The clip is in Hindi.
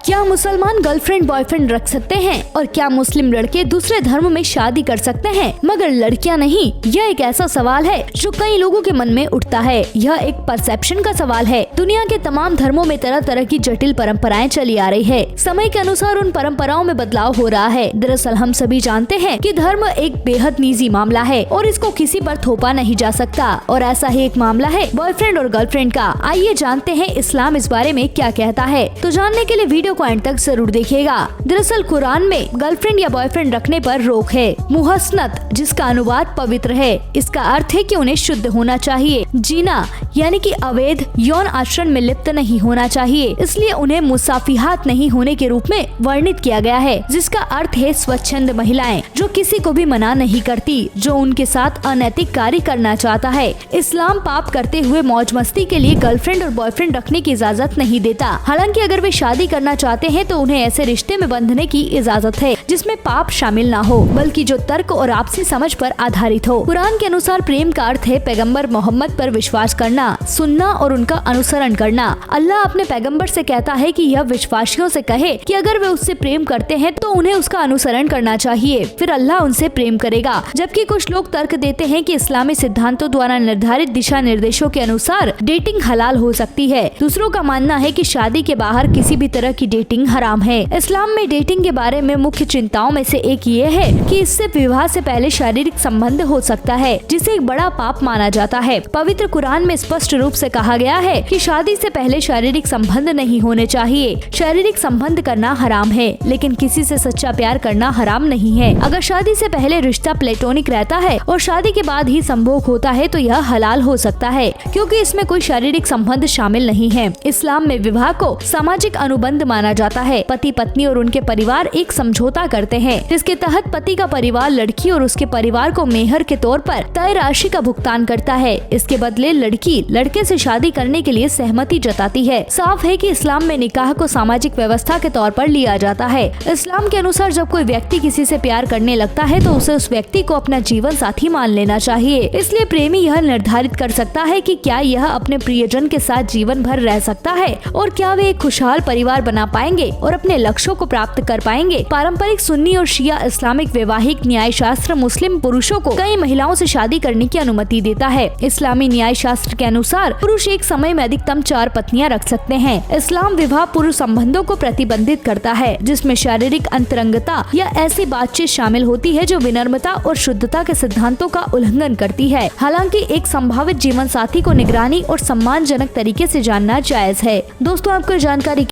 क्या मुसलमान गर्लफ्रेंड बॉयफ्रेंड रख सकते हैं और क्या मुस्लिम लड़के दूसरे धर्म में शादी कर सकते हैं मगर लड़कियां नहीं? यह एक ऐसा सवाल है जो कई लोगों के मन में उठता है। यह एक परसेप्शन का सवाल है। दुनिया के तमाम धर्मों में तरह तरह की जटिल परंपराएं चली आ रही है। समय के अनुसार उन परंपराओं में बदलाव हो रहा है। दरअसल हम सभी जानते हैं कि धर्म एक बेहद निजी मामला है और इसको किसी पर थोपा नहीं जा सकता। और ऐसा ही एक मामला है बॉयफ्रेंड और गर्लफ्रेंड का। आइए जानते हैं इस्लाम इस बारे में क्या कहता है। तो जानने के लिए वीडियो को एंड तक जरूर देखिएगा। दरअसल कुरान में गर्लफ्रेंड या बॉयफ्रेंड रखने पर रोक है। मुहस्सनत, जिसका अनुवाद पवित्र है, इसका अर्थ है कि उन्हें शुद्ध होना चाहिए। जीना यानी कि अवैध यौन आचरण में लिप्त नहीं होना चाहिए, इसलिए उन्हें मुसाफिहात नहीं होने के रूप में वर्णित किया गया है, जिसका अर्थ है स्वच्छंद महिलाएं जो किसी को भी मना नहीं करती, जो उनके साथ अनैतिक कार्य करना चाहता है। इस्लाम पाप करते हुए मौज मस्ती के लिए गर्लफ्रेंड और बॉयफ्रेंड रखने की इजाजत नहीं देता। हालांकि अगर वे शादी करना चाहते हैं तो उन्हें ऐसे रिश्ते में बंधने की इजाजत है जिसमें पाप शामिल ना हो, बल्कि जो तर्क और आपसी समझ पर आधारित हो। कुरान के अनुसार प्रेम का अर्थ है पैगंबर मोहम्मद पर विश्वास करना, सुनना और उनका अनुसरण करना। अल्लाह अपने पैगंबर से कहता है कि यह विश्वासियों से कहे कि अगर वे उससे प्रेम करते हैं तो उन्हें उसका अनुसरण करना चाहिए, फिर अल्लाह उनसे प्रेम करेगा। जबकि कुछ लोग तर्क देते हैं कि इस्लामी सिद्धांतों द्वारा निर्धारित दिशा निर्देशों के अनुसार डेटिंग हलाल हो सकती है। दूसरों का मानना है कि शादी के बाहर किसी भी तरह की डेटिंग हराम है। इस्लाम में डेटिंग के बारे में मुख्य चिंताओं में से एक ये है कि इससे विवाह से पहले शारीरिक संबंध हो सकता है, जिसे एक बड़ा पाप माना जाता है। पवित्र कुरान में स्पष्ट रूप से कहा गया है कि शादी से पहले शारीरिक संबंध नहीं होने चाहिए। शारीरिक संबंध करना हराम है, लेकिन किसी से सच्चा प्यार करना हराम नहीं है। अगर शादी से पहले रिश्ता प्लेटोनिक रहता है और शादी के बाद ही संभोग होता है तो यह हलाल हो सकता है, क्योंकि इसमें कोई शारीरिक संबंध शामिल नहीं है। इस्लाम में विवाह को सामाजिक अनुबंध माना जाता है। पति पत्नी और उनके परिवार एक समझौता करते हैं, जिसके तहत पति का परिवार लड़की और उसके परिवार को मेहर के तौर पर तय राशि का भुगतान करता है। इसके बदले लड़की लड़के से शादी करने के लिए सहमति जताती है। साफ है कि इस्लाम में निकाह को सामाजिक व्यवस्था के तौर पर लिया जाता है। इस्लाम के अनुसार जब कोई व्यक्ति किसी से प्यार करने लगता है तो उसे उस व्यक्ति को अपना जीवन साथी मान लेना चाहिए। इसलिए प्रेमी यह निर्धारित कर सकता है कि क्या यह अपने प्रियजन के साथ जीवन भर रह सकता है और क्या वे एक खुशहाल परिवार बना पाएंगे और अपने लक्ष्यों को प्राप्त कर पाएंगे। पारंपरिक सुन्नी और शिया इस्लामिक वैवाहिक न्याय शास्त्र मुस्लिम पुरुषों को कई महिलाओं से शादी करने की अनुमति देता है। इस्लामी न्याय शास्त्र के अनुसार पुरुष एक समय में अधिकतम 4 पत्नियां रख सकते हैं। इस्लाम विवाह पूर्व संबंधों को प्रतिबंधित करता है, जिसमें शारीरिक अंतरंगता या ऐसी बातचीत शामिल होती है जो विनम्रता और शुद्धता के सिद्धांतों का उल्लंघन करती है। हालांकि एक संभावित जीवन साथी को निगरानी और सम्मानजनक तरीके से जानना जायज है। दोस्तों, आपको जानकारी